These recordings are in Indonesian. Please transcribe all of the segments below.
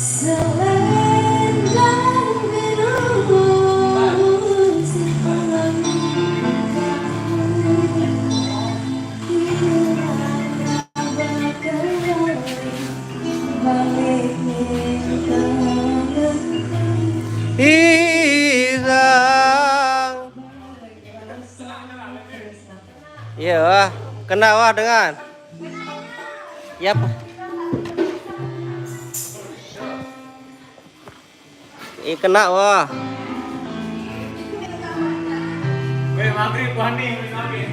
Selendang biru sekolah hilang. Iya, wah, kena wah dengan. Yap. Kena wah. Weh, maghrib Wani, maghrib.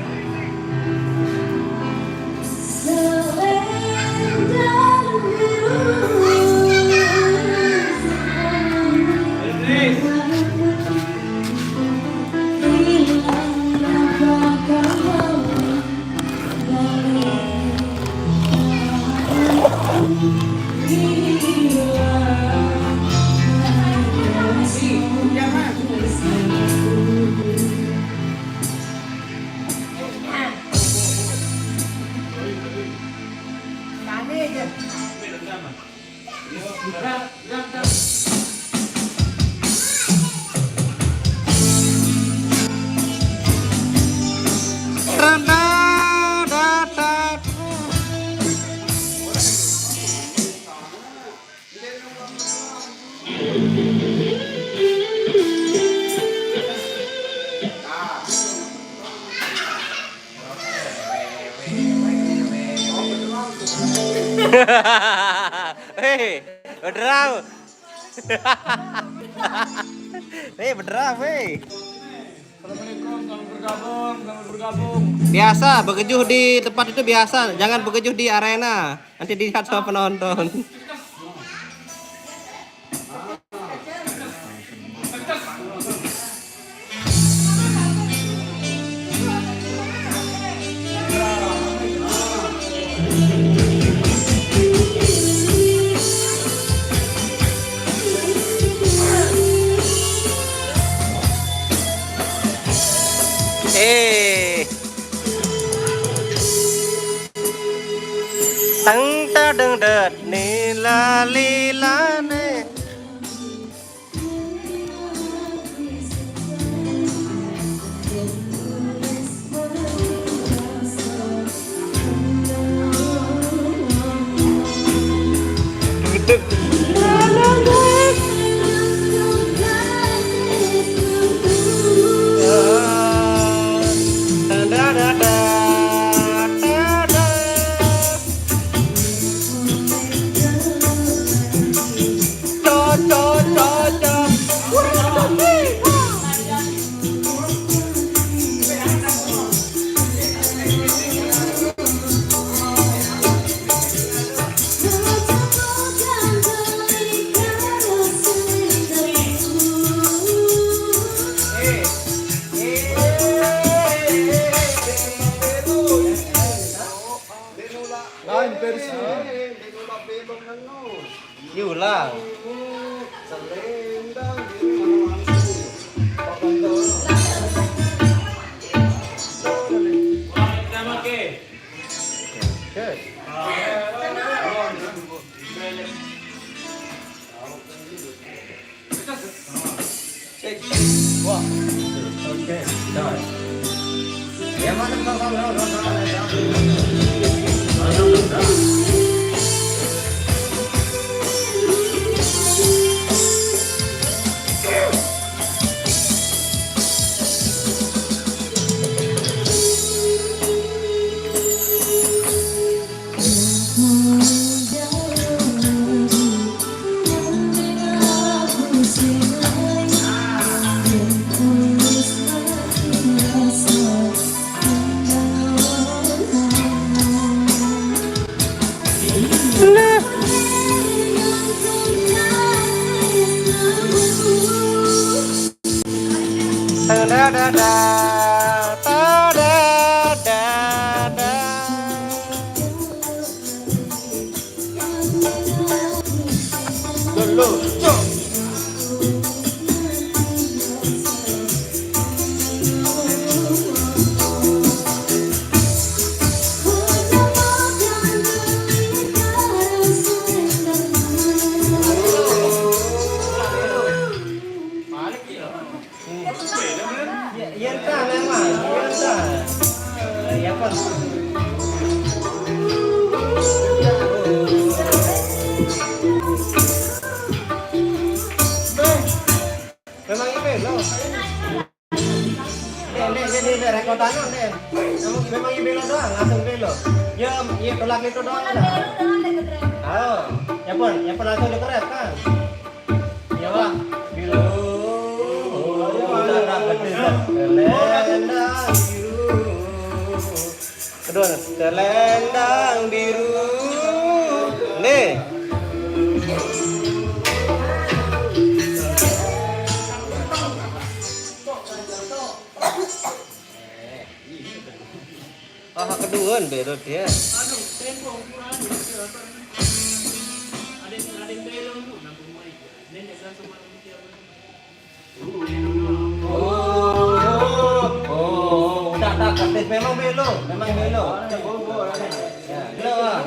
Hei, berderang. Hei, berderang, hei. Assalamualaikum, selamat bergabung. Biasa, begejuh di tempat itu biasa. Jangan begejuh di arena. Nanti dilihat sama penonton. Tang ta deng det ni la li la ne. Yulang. spontanon deh. Memang iya belok doang, langsung belok. Ya, iya tolak itu doang Kalau udah. belok dengan dekat rem. Oh, ya pun langsung dikerep kan. Iya bang. Biru. Udah gede. Selendang biru. Kedua, selendang biru. Nih. Ah, kedua berut ya. Udah aktif memang belo. Ya, belok.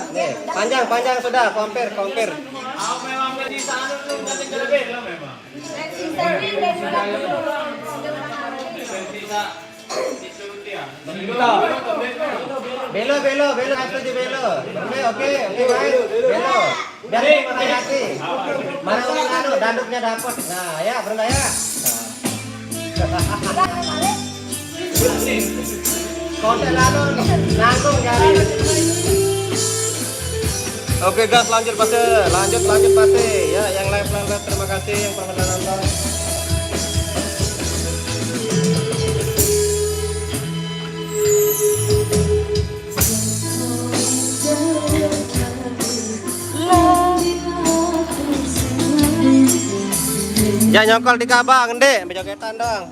Nih, panjang sudah, compare. Aku memang jadi sana dulu nanti beda memang. Sisa ini dari belakang dulu. Sisa disuruh dia. Belo, langsung di belo. Oke, baik. Belo. Dari mana hati? Mana ulang anu, danduknya dapat. Nah, ya, berendah ya. Konten anu, nanggung jari. Oke guys, lanjut pasti. Ya, yang live terima kasih yang pernah nonton. Ya nyokol di kabang, Dek, bejogetan dong.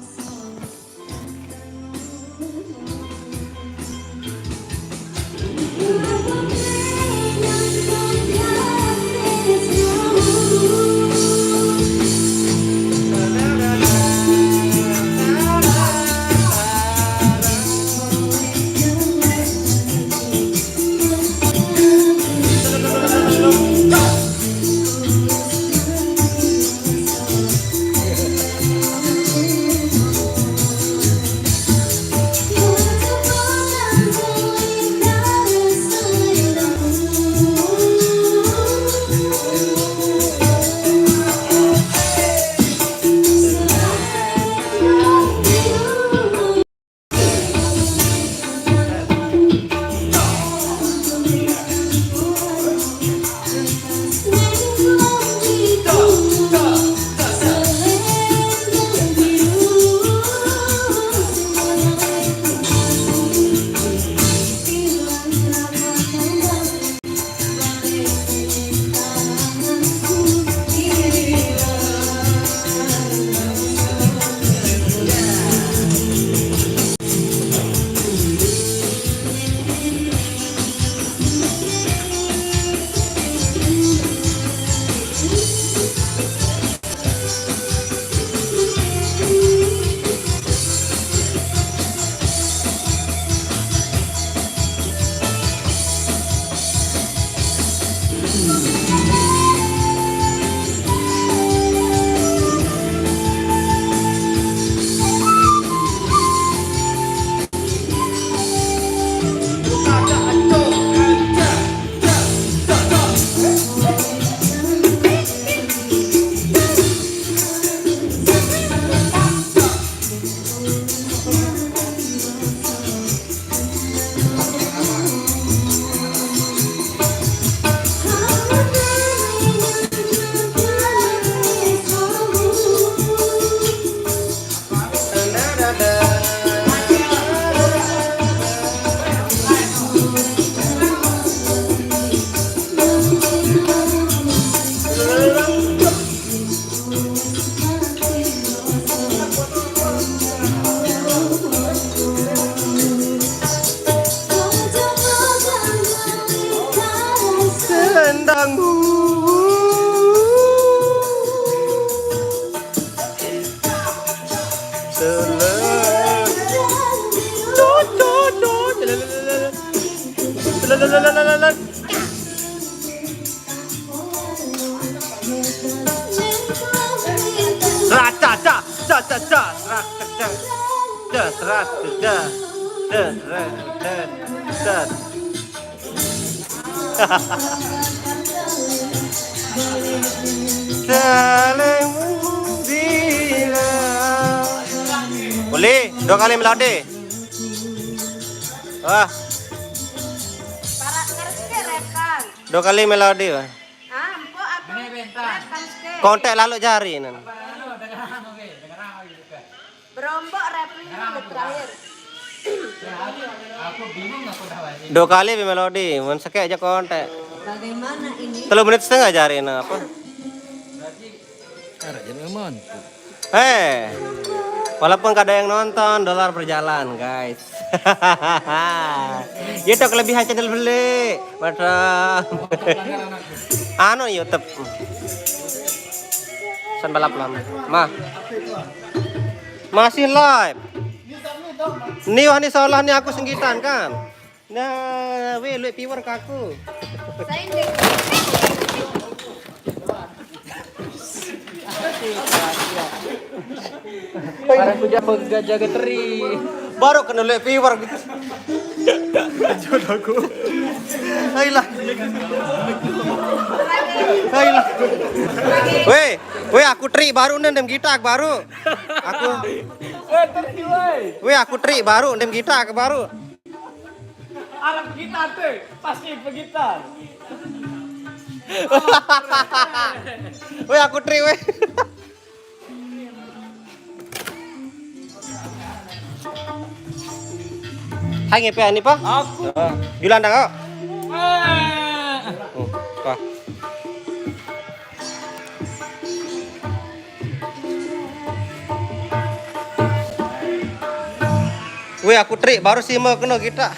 Boleh. 2 kali melodi. Wah, Para kerja rekan. 2 kali melodi. Wah. Empok aku rekan ske. Kontek lalu jari. Berombok repli terakhir. 2 kali melodi, mun sekek aja kontek. Bagaimana ini? 3 menit setengah jari apa? Walaupun gak ada yang nonton, dolar berjalan, guys. Itu kelebihan channel beli, madam. Anu YouTube. San balap lama. Masih live. Nih wah nih seolah nih aku senggitan kan. Nah, lu piwer ke aku. Saya indek. Para kuda jaga teri. Baru kena lu piwer gitu. Jodohku. Ayolah. Ayolah. Weh, aku tri baru ndem gitak baru. Aku. Weh, aku tri baru ndem gitak baru. Alam gitar tuh, pasti pegitar. Weh, aku tri weh. Hai ngepe ini pak? Aku. Yolanda kok? Pak. Weh aku trik baru sih mau kena kita.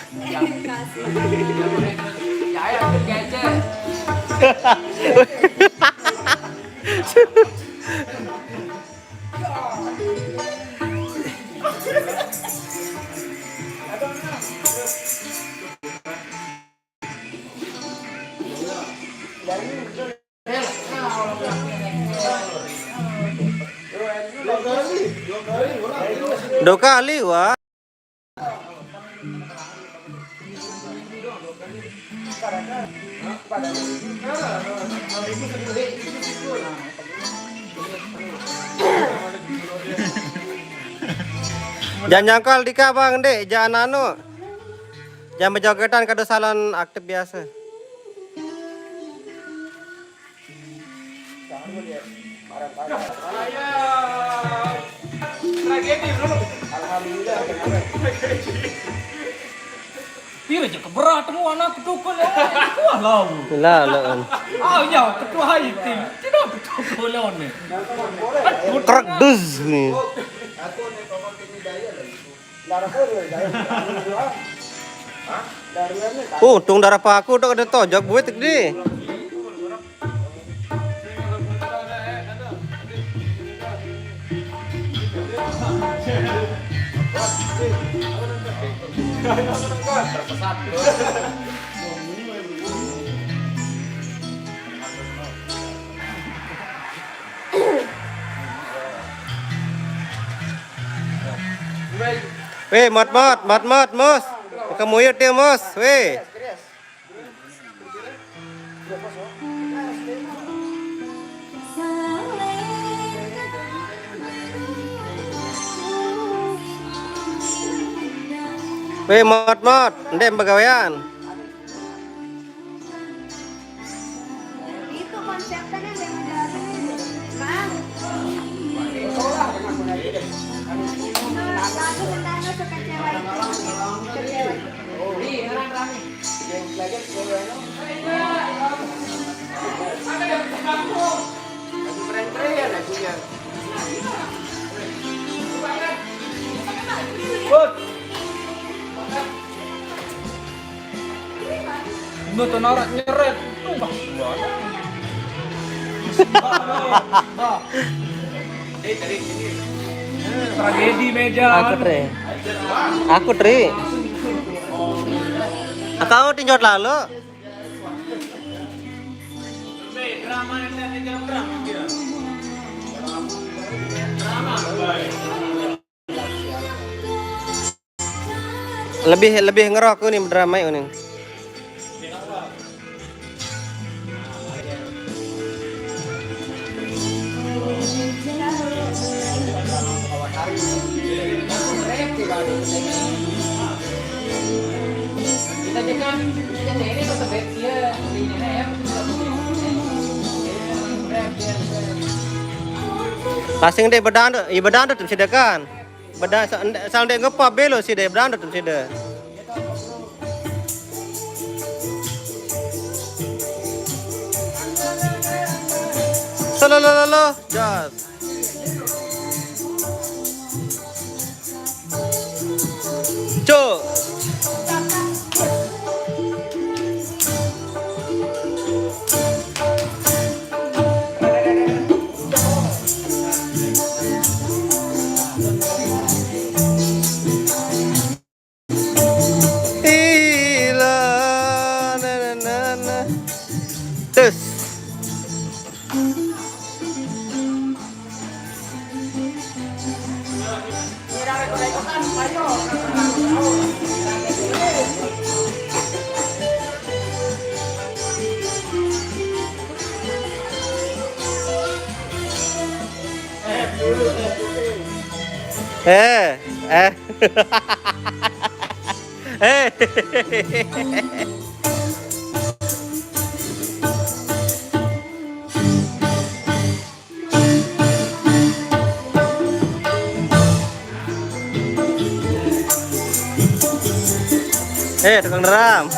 Dua kali wah. Jangan nyangkal dika bang dek, jangan anu. Jangan berjogetan kado salon aktif biasa. Tragedi bro. Alhamdulillah. Tira je keberat mu anak ketukul ya. Wah lau. Lah. Ah ya ketua hai tim. Tidak ketukul lawan ni. Krek dus nih. Untung darah paku tuh ada tojok buat gede. Weh, mat, mus. Kamu yuk dia mus, weh. Weh, mat, ndem pegawaian. Itu konsepnya yang dari Bang. Aku tentang sekecewa itu. Lu tuh norak nyeret. Tragedi meja. Aku tri. Kau tinjau lalu. Lebih ngerok nih drama ini. Pasing deh bedanda, iya bedanda tuh sida kan. Bedanda sang deh ngepop belo sida bedanda tuh sida. Salololo, jas. Cuk. Ila na na na na. Tes. Eh. Tukang deram.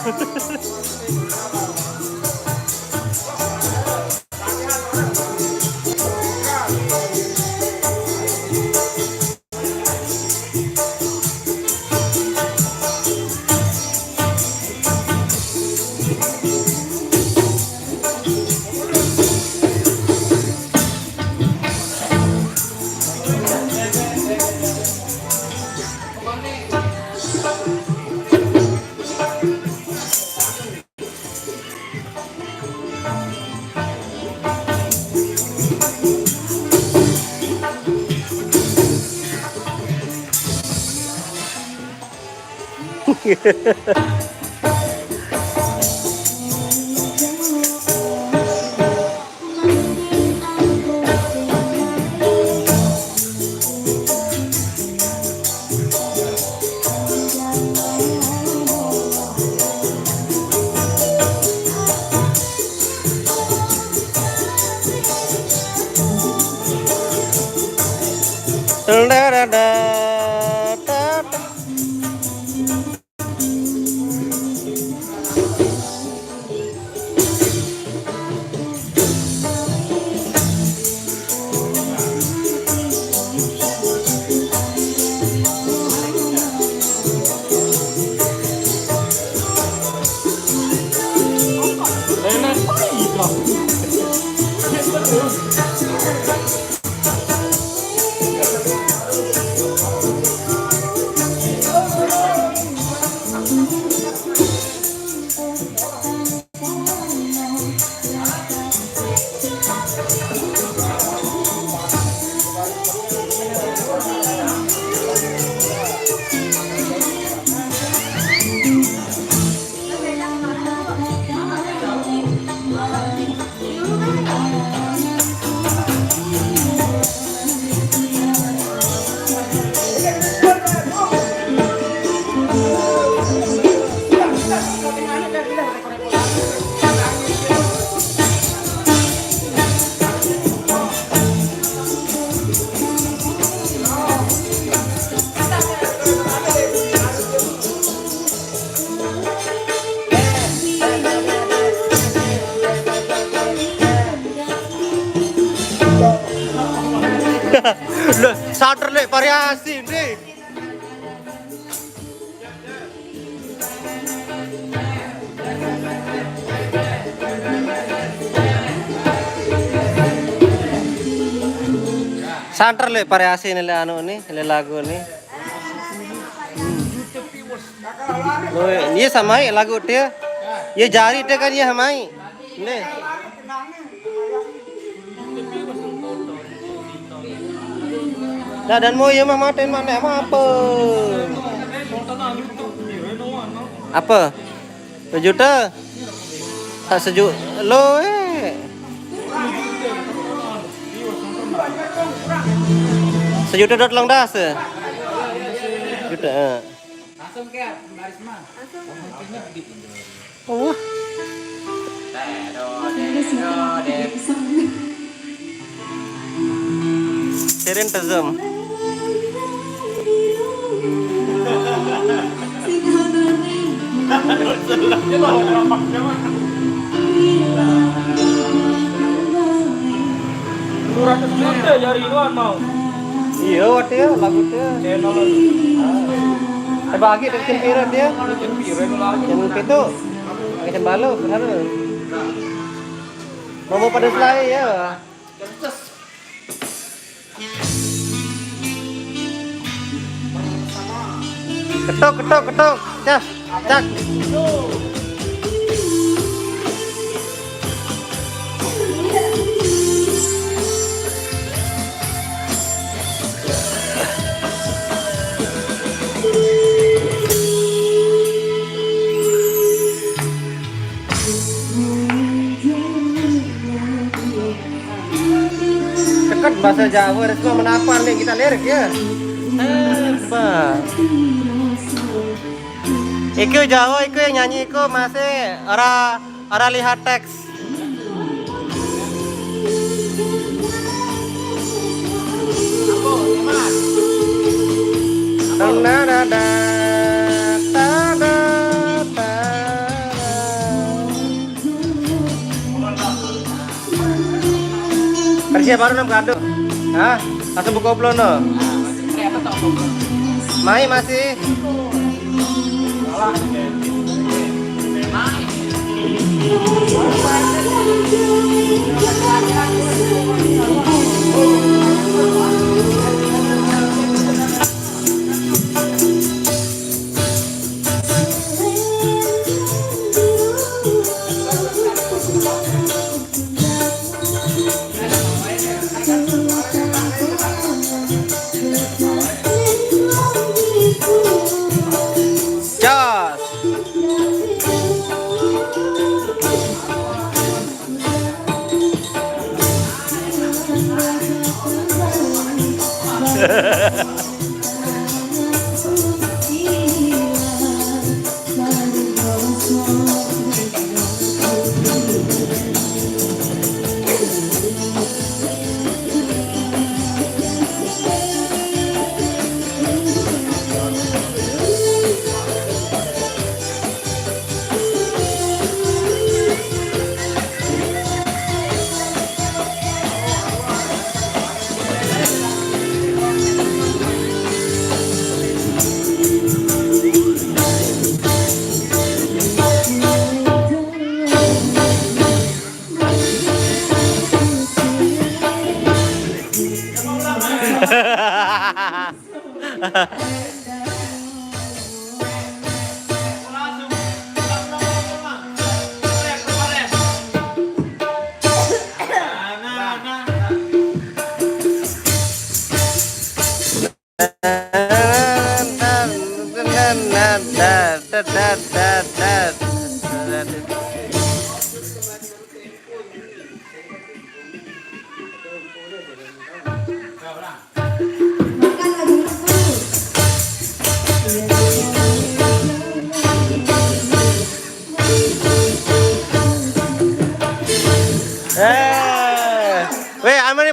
Sadar le variasi nih. Sadar le variasi nih le anu nih, le lagu nih. ये समाई lagu dia. ये जारी dia kan ये हमाई. Nih. Dan mau ya mah maten mana apa? Apa? Sejuta? Tak sejuk lo Sejuta dot lang das. Juta. Langsung ke Barisma. Oh. Ada Sirin tezum. Kurang juta jari luar mau. Iya, dia lagu dia. Bagi dari cempiran dia. Yang itu, pakai cembalo, benar. Mau pada selai ya. Ketuk, ketuk, ketuk. Cak, cak. Dekat bahasa Jawa, resma menapar nih kita lirik ya. Hebat. Iku Jawa, iku yang nyanyi iku masih ora lihat teks. Persia baru 6 kado. Hah? Langsung buka oplono. Mai masih. Jos.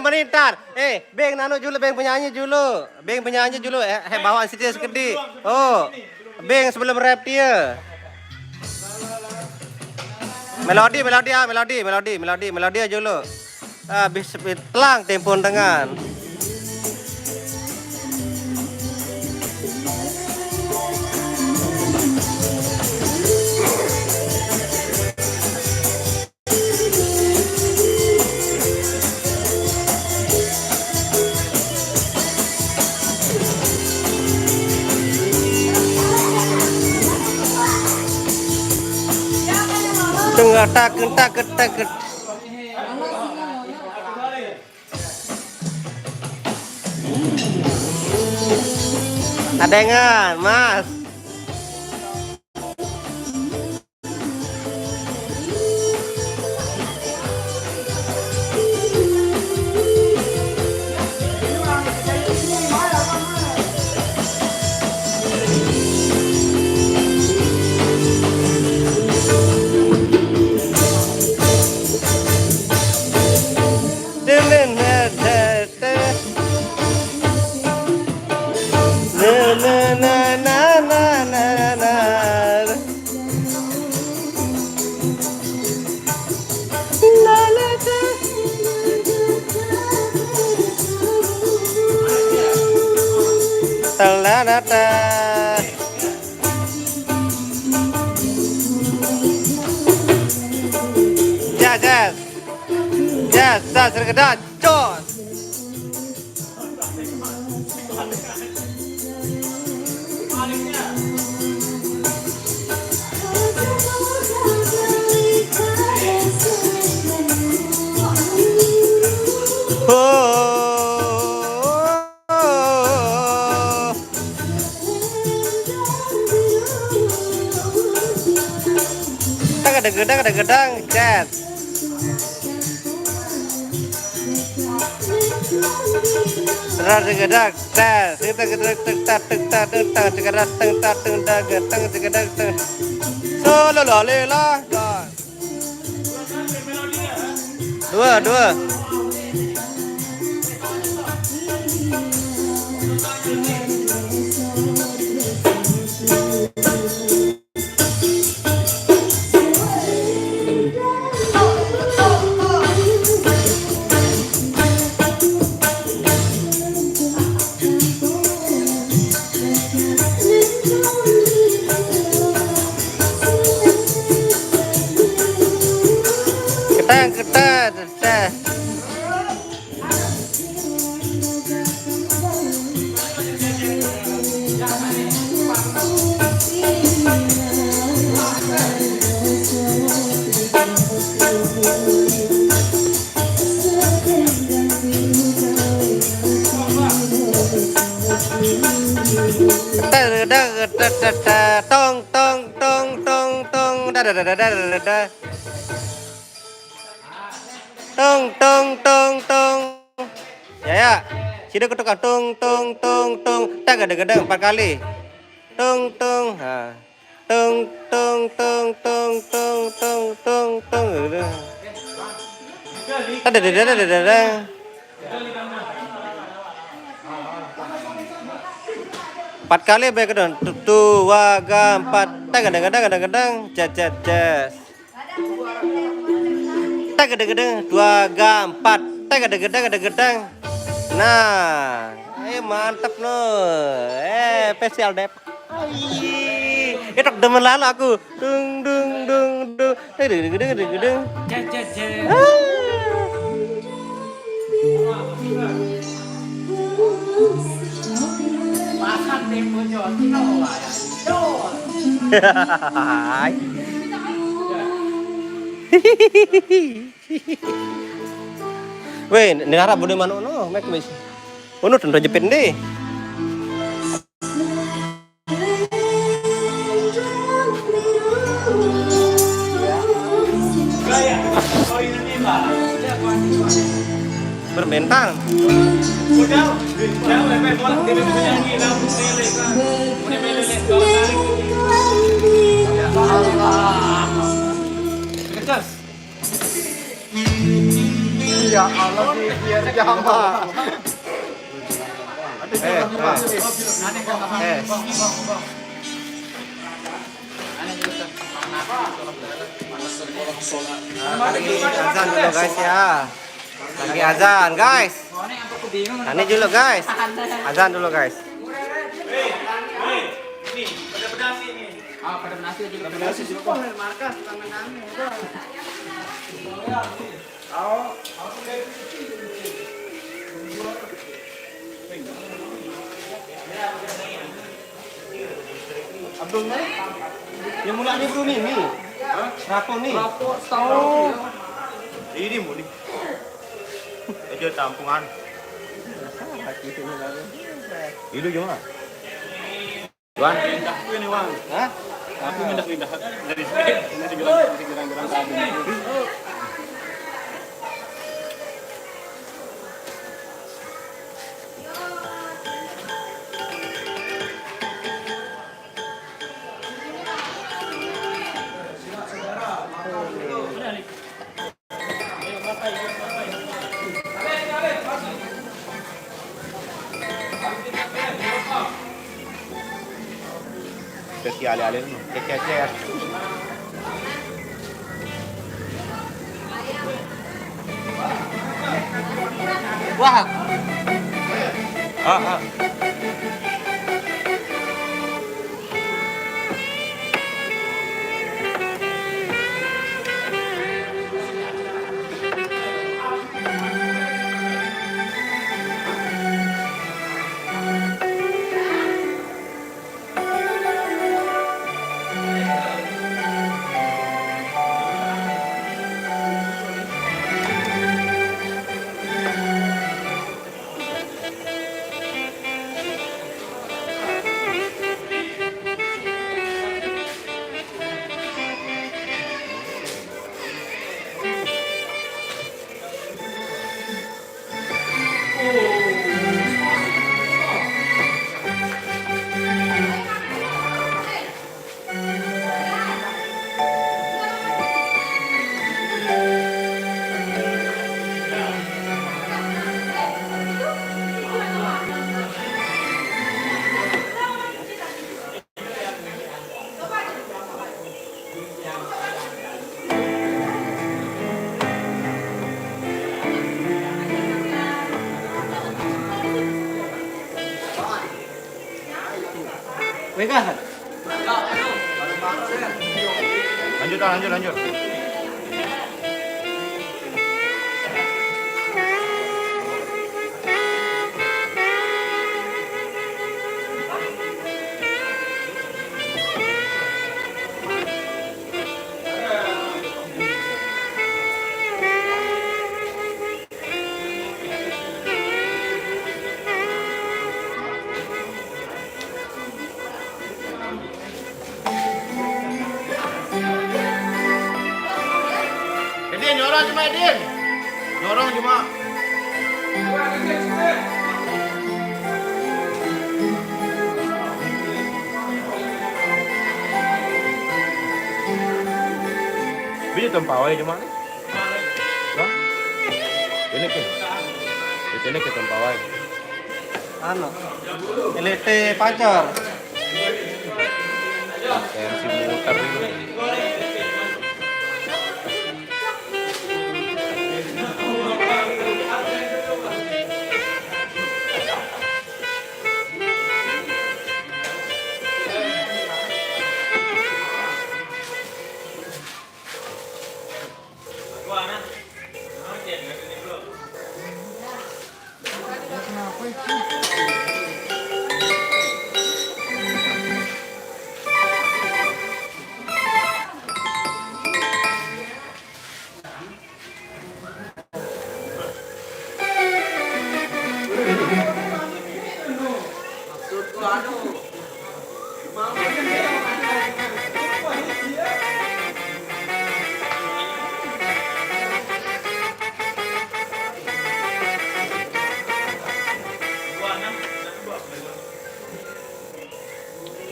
Mentar, Beng nano dulu, Beng penyanyi dulu, bawa sini sekedi. Oh, Beng sebelum rap dia. Melodi aja dulu. Habis telang tempo tangan. Tak. Adengan, Mas. Talanata. Jas. Jas, das regedan. Jos. Oh. Gedang, jas. Gedang, jas. Solo lela. Dua. Ketang. Tong. Ya. Sida ketukar tung. Gedang 4 kali. Tung. Ha. Tung. Ada. 4 kali baik kedon. 2, 4. Gedang. Jas. Gedang 2, 4. Gedang. Nah, mantap no. Spesial dep. Itu demen lalu aku. Dung. Gedang. Makan tempo Jawa. Weh, negara boleh mana no, mek wis. Ono tentu jepit deh. Berbentang. Udah lepas bola dia menyanyi lagu lele kan. Udah lele kau tarik. Kejas. Ya Allah, dia jama. Azan dulu guys ya. Lagi azan guys. Ini dulu guys. Azan dulu guys. Ini pada pedasi ini. Pada nasi juga. Markas tangan-tangan. Abdul nih. Yang mulanya bro nih. Rapo nih. Rapo tahu. Ini muli. Itu tampungan. Itu gimana? Wan, pindah tuh ini Wan. Hah? Aku pindah dari sini. Ini gerang-gerang kabin. Kaki alih-alih ni. Kek. Wah. Ah. Megang. Lanjut. Edin, nyorong cuma Edin. Nyorong cuma. Bisa tempawai cuma. Bang. Ini ke. Ini ke tempawai. Ano? Elite pacar. Tensi muter itu.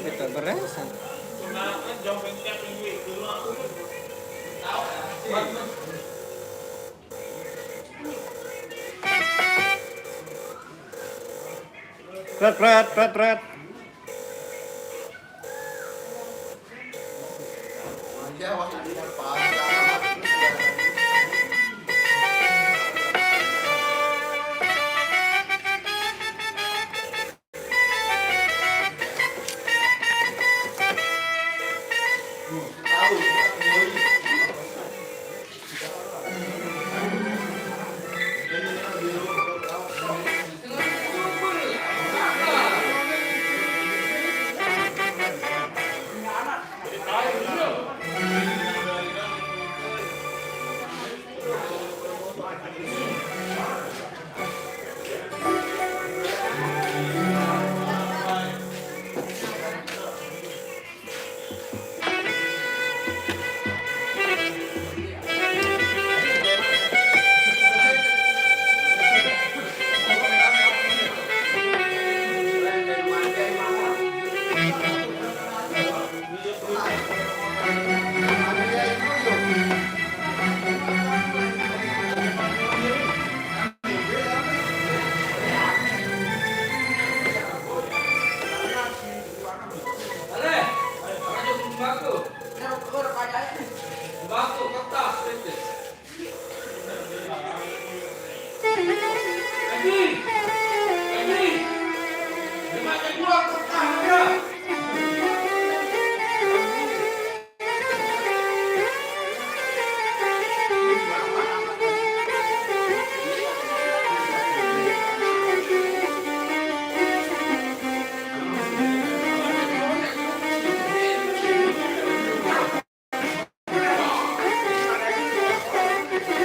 Betul beresan. Red.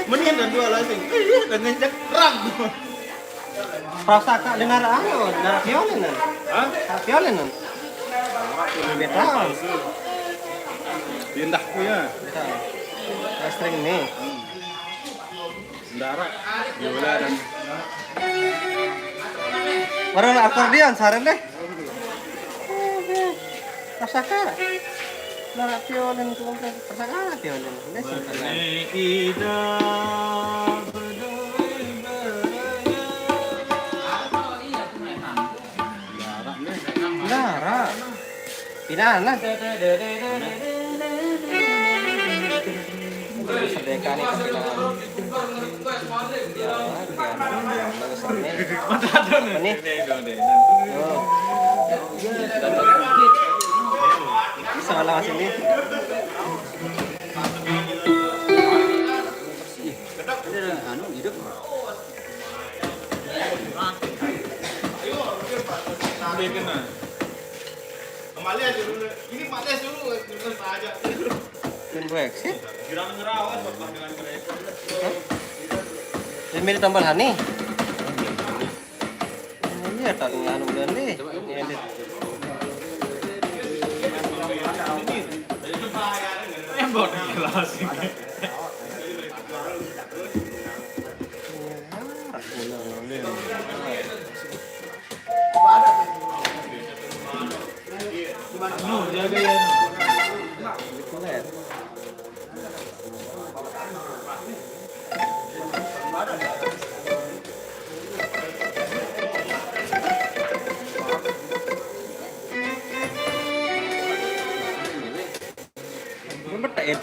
Mendingan dan dua lagi. Dan nginjak ram. Prasaka dengar ano, dengar violin. Hah? Violin. Betul. Pindahku ya. Betul. String nih. Sendara. Biola dan Baru akordeon saran deh. Rasakan. Lara violin tuh rasakan violin. Ida Lara. Pinana. Sedekah nih ini. Oh. Salah sini. Anu hidup. Kembali aja dulu. Ini pates dulu, terus aja. Pin Brexit. Girang ngerawas bapak dengan mereka. Ini tambah hani. Iya, tak nganu bener nih. Edit. Embot kelas ini. Jaga ya.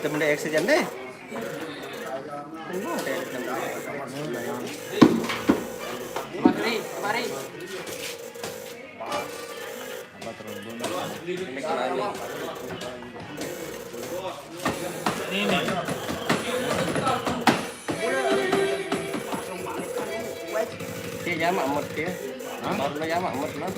Temen deh eksigen deh. Mari. Ini. Dia jamak mut dia. Baru lo jamak mut lo.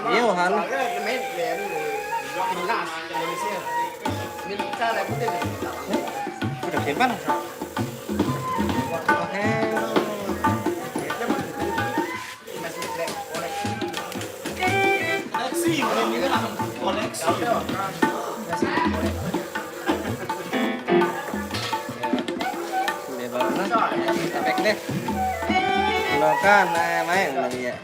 Iya, Han. Udah simpan. Oke. Baik deh. Kan main lagi ya.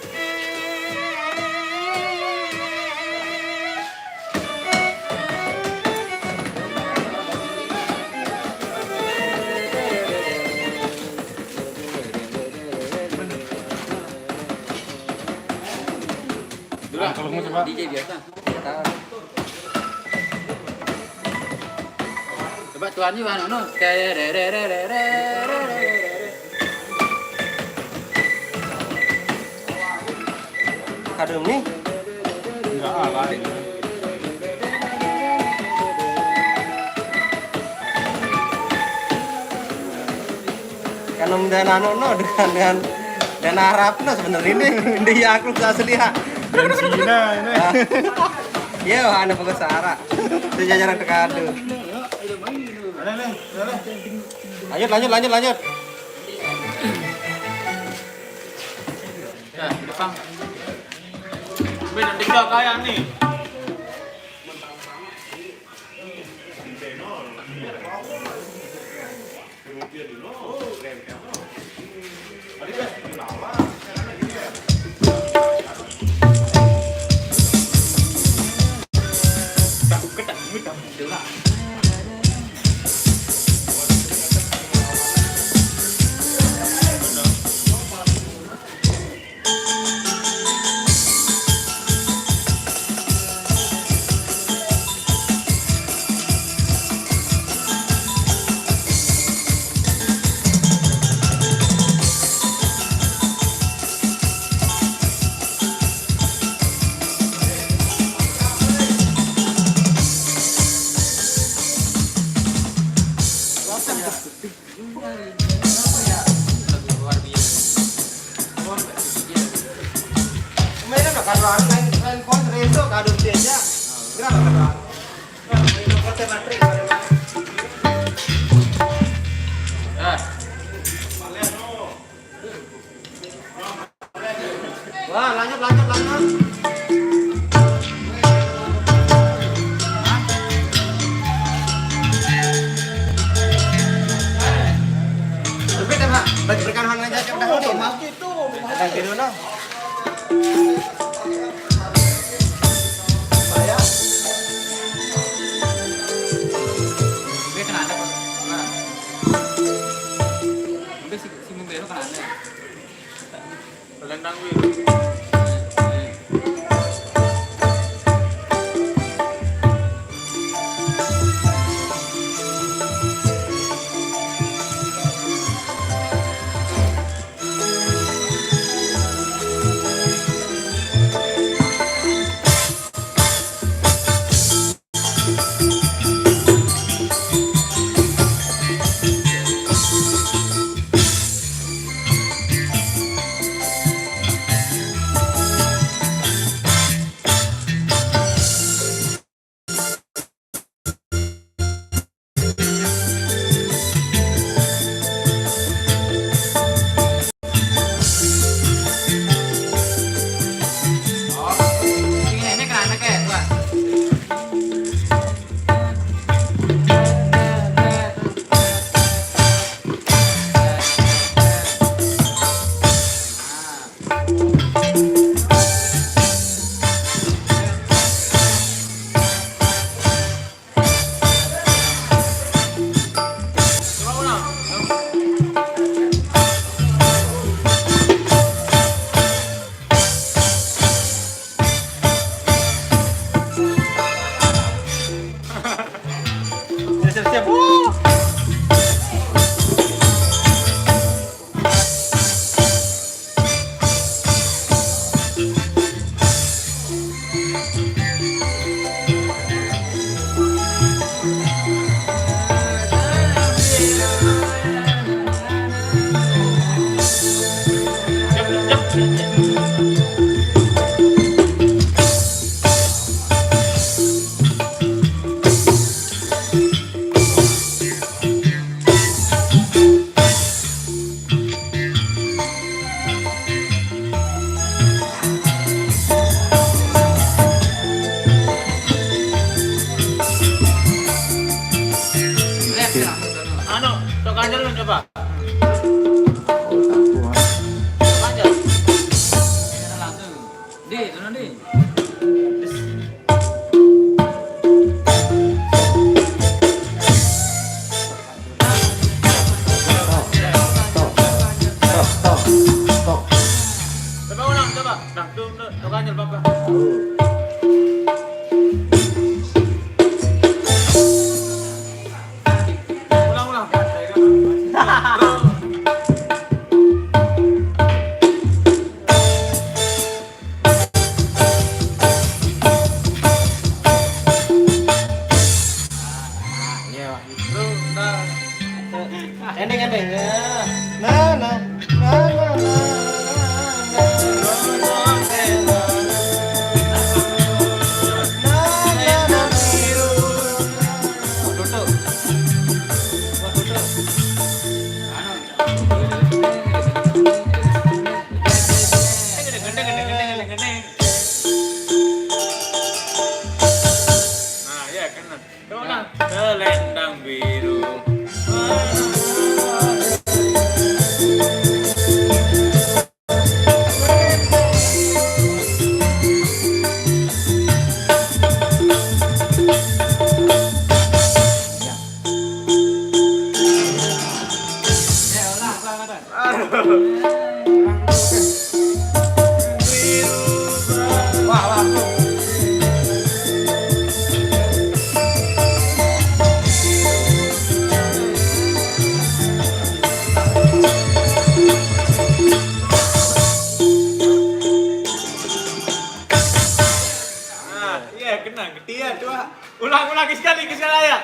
Kalau mau coba DJ biasa. Coba tuan juga anu. Kadung nih. enggak ala. Kalau dan anu no dengan dan Arab no sebenarnya ini dia aku asli ha. Dan Cina ini. Iya, anu bagus Arab. Itu jajaran tekadu. Lanjut. Ya, depan. Beda tiga kayak nih. Wah, lanjut. Tapi Pak, berikan hang aja ke dahulu. Mati itu. Ada gitu dong. Dia kena ada kok. Dia si Membero kena ada. Lendang biru. Ini kena ada kayak gua. Coba ulang. Siap. Lihat langsung dulu. Anu, tok aja lu coba. Lanjut. Langsung. Di, sana di. Coba ulang, coba. Dah, tok aja Papa. Ulang. Ending. Nah. Nah, ya kena. Coba ulang. Selendang biru. Wah. Nah, iya kena. Ketiga, coba. Ulang sekali ya.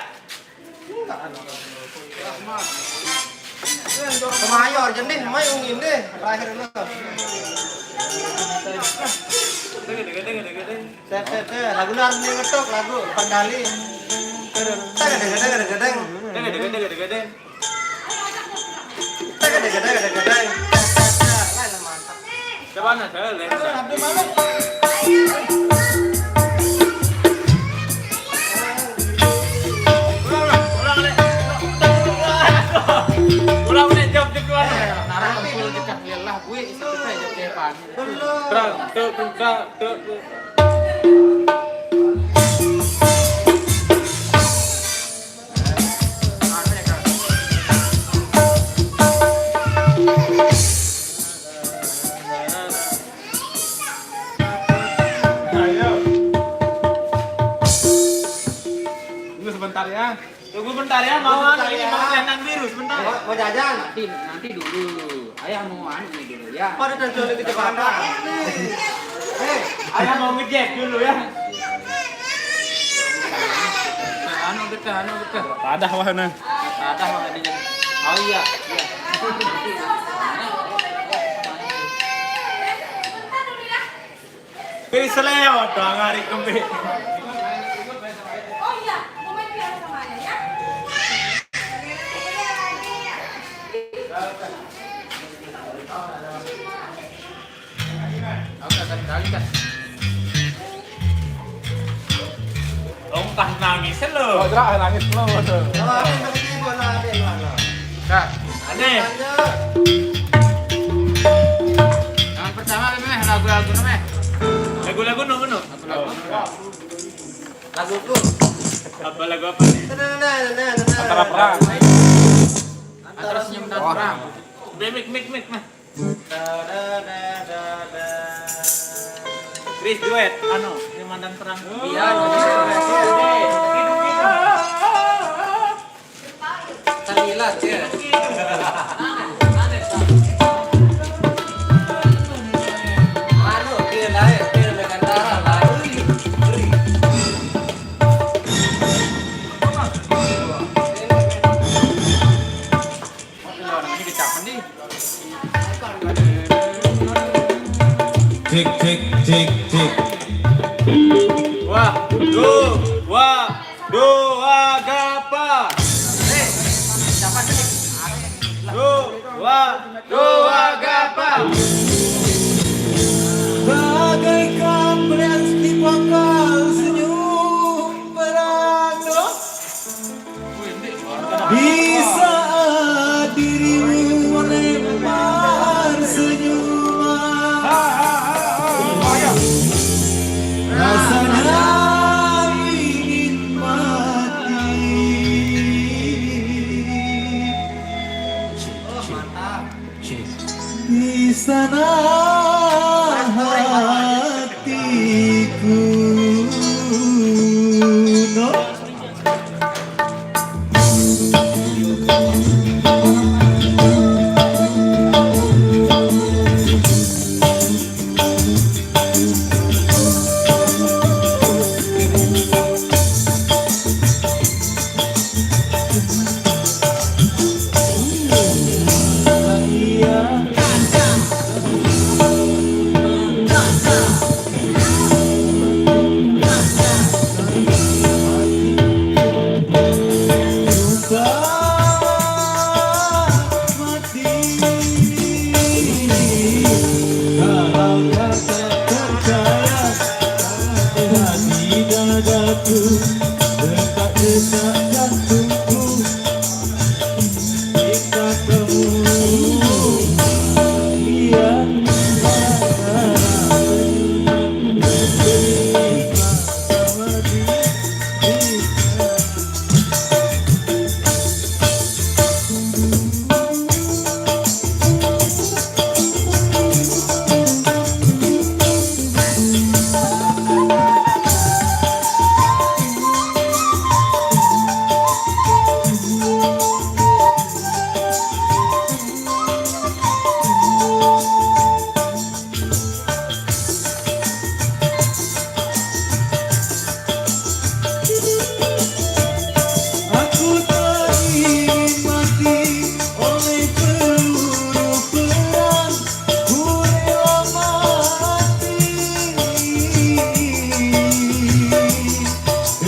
Kemayor jenis, mayor ngin deh. Terakhir lu. Set. Lagu lu harus ngetok lagu pendali. Gedeng. Lah mantap. Coba nah, saya lihat. Sampai malam. Ulang nih jawab keluar. Nara kumpul dekat lelah gue itu saya jawab depan. Terang, tuh. Ayo. Tunggu sebentar ya. Tunggu bentar ya, mau ini mau selendang biru sebentar. Mau jajan? Nanti dulu. Ayah mau ini dulu ya. Pada dan jual itu apa? Ayah mau ngejek dulu ya. Dekat. Ada mana? Ada mana dia? Oh iya. Pilih selewat doang hari kembe. Oh iya, mau main piano sama ayah ya? Oke, kali kan. Entah nangis lo. Oh, jelas nangis lo. Kak, Aneh. yang pertama meh lagu-lagu meh. Lagu-lagu no. Laguku. Apa lagu apa nih? Antara perang. Antara senyum dan perang. Mik mah. Chris duet, senyum dan perang. Iya. Talilat ya. Dia Megantara lah. Ini kecapan nih. Tik. Wah, dua, gapa. Siapa sih? Dua, gapa. Bagaikan beras di pangkal senyum berando di saat dirimu melempar senyuman rasanya ingin mati. Di sana hatiku no.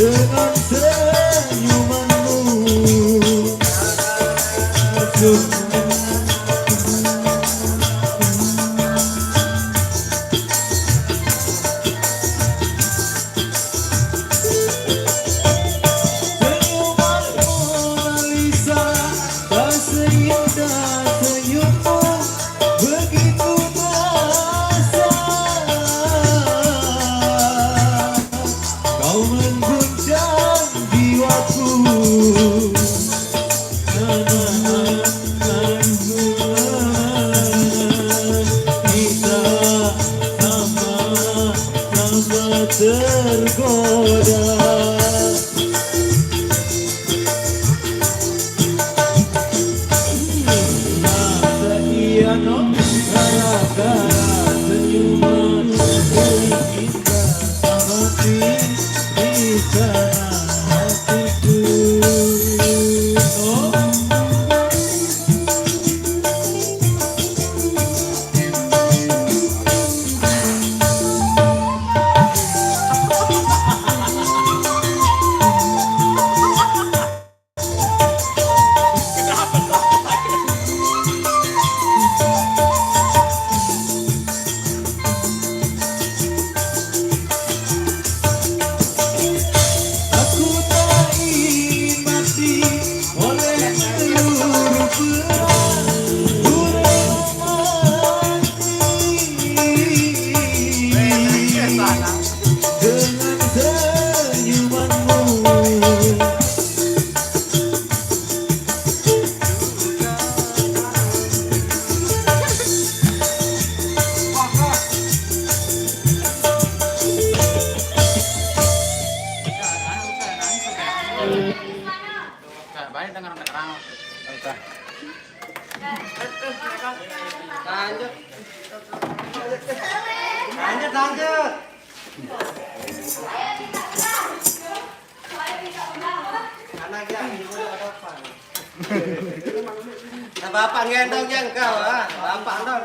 dengan senyumanmu. Senyuman Mona Lisa, tak seindah senyummu, begitu terasa. Kau mengguncang jiwaku. Kita sama-sama tergoda. Masa iya no gara-gara senyuman kita mati di sana hatiku. Oh. Aku tak ingin mati oleh seluruh perang. Ku rela mati dengan senyumanmu. Banyak dengar orang. Lanjut. Lanjut. Anak ya, ibu ada apa? Nah, bapak gendong yang kau, bapak dong.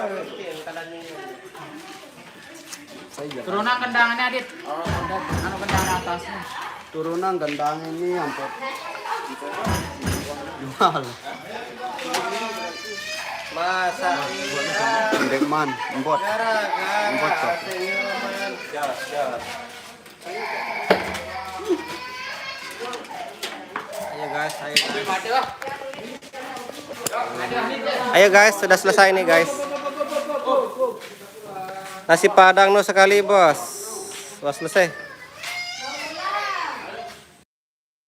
Turunan kendangannya Adit. Anu kendangan atasnya. Turunan gendang ini ampun jual Masa Dekman empot Empot, Cok. senyuman. Jas. Ayo guys, sudah selesai nih guys. Nasi padang no sekali bos. Sudah selesai.